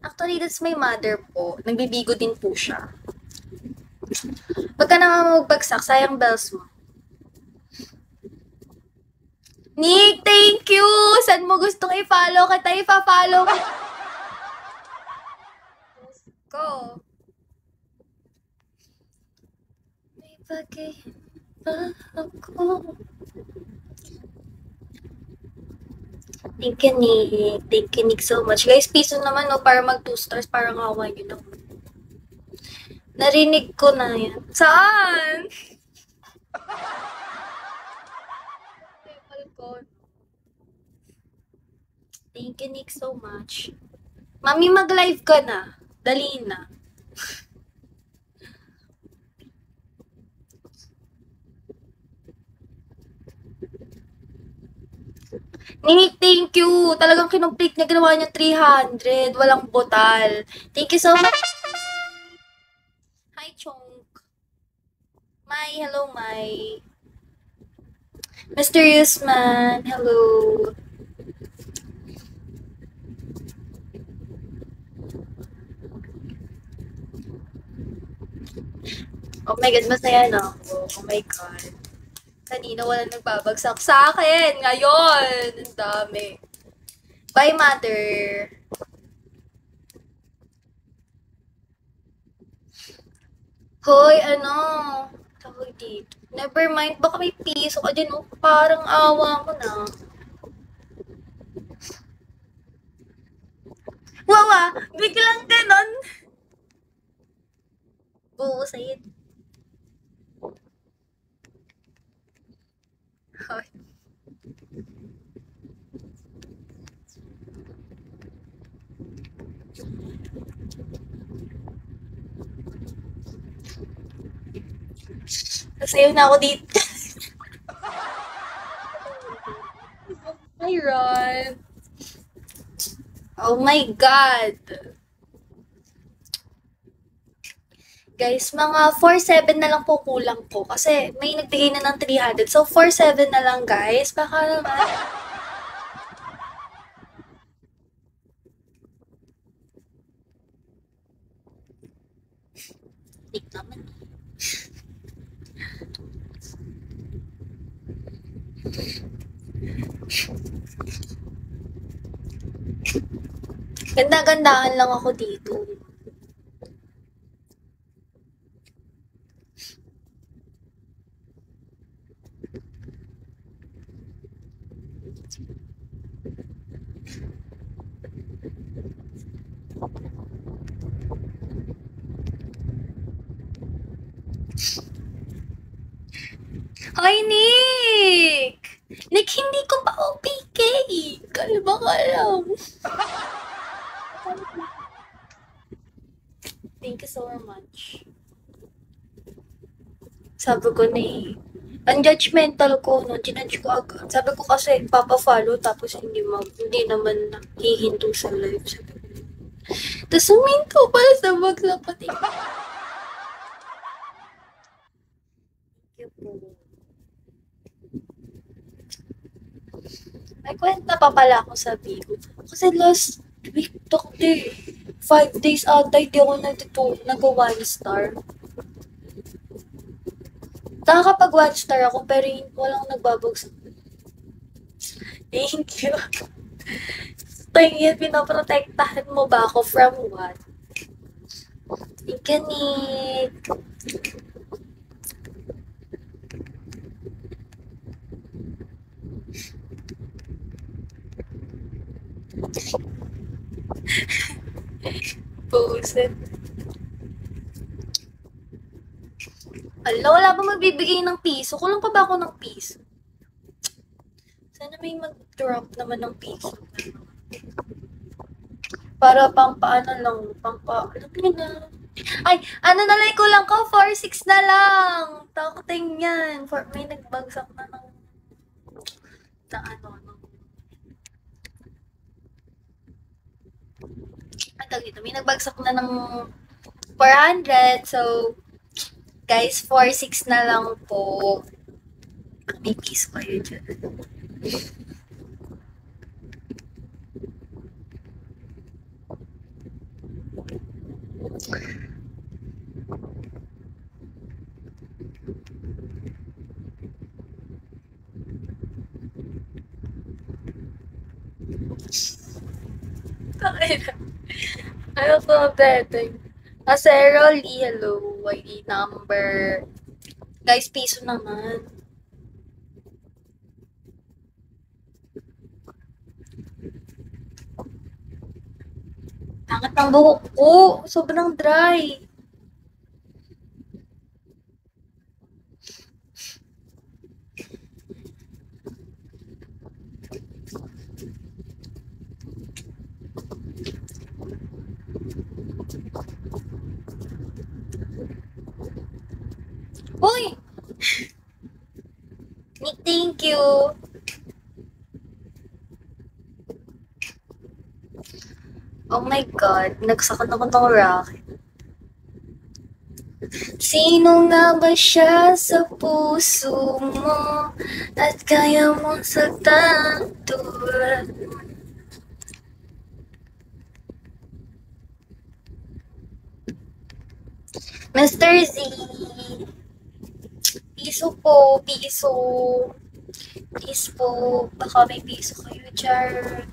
Actually, that's my mother po. Nagbibigo din po siya. Pagka naman magbagsak, sayang bells mo. Nick, thank you! Saan mo gustong i-follow? Kita ipa-follow ko. May bagay ba ako? Thank you, Nick. Thank you, Nick, so much. Guys, piso naman, no, para mag 2 stars, parang awa nyo naman. Narinig ko na yan. Saan? Thank you, Nick, so much. Mami, mag-live ka na. Dali na. Nick, thank you. Talagang kinumplete niya. Ginawa niya 300. Walang botal. Thank you so much. Hi, Chonk. Mai, hello, Mai. Mysterious Man, hello. Oh my God, masaya na ako. Oh my God. Kanina walang nagbabagsak sa akin. Ngayon, ang dami. Bye, mother. Hoy, ano? Tawag dito. Never mind, baka may piso ka din. Oh. Parang awa mo na. Wawa, biglang ganon. Oo, sayid. Hoy. Nasayaw na ako dito. Hi, Ron. Oh my God. Guys, mga 4-7 na lang po kulang po. Kasi may nagbigay na ng 300. So, 4-7 na lang, guys. Baka naman. Tik naman. Ganda-gandahan lang ako dito. Hoy, Nick! Nick, hindi ko pa OPK. Kalma ka lang. Thank you so much. Sabi ko na eh. Ang judgmental ko, no, ginudge ko agad. Sabi ko kasi, papa-follow, tapos hindi naman hihinto sa live. Sabi ko. Tapos huminto pala sa bagla pati. Thank you po. May kwenta pa pala ako sa Bigo. Kasi last week, 5 days ata, hindi ako nag-1 star. Nakakapag 1 star ako, pero walang nagbabagsak. Thank you. Tingin, pinoprotektahan mo ba ako from what? Thank you, Nick. Buset. Ala, wala ba magbibigay ng piso? Kulang pa ba ako ng piso? Sana may mag-drop naman ng piso. Para pampaano lang, alam niyo na. Ay, ano na lang, kulang ko, 4-6 na lang. Takutin yan. May nagbagsak na ng dito, may nagbagsak na ng 400. So, guys, 4-6 na lang po. May piso kayo dyan. Ano to natin? Sarah Lee, hello. ID number. Guys, piso naman. Takot ng buhok ko. Sobrang dry. Hoy! Nick, thank you. Oh my God, nagsakot ako ng racket. Sino nga ba siya sa puso mo at kaya mong saktan tulad mo? Mr. Z, piso po, piso. Please po, baka may piso kayo, Char.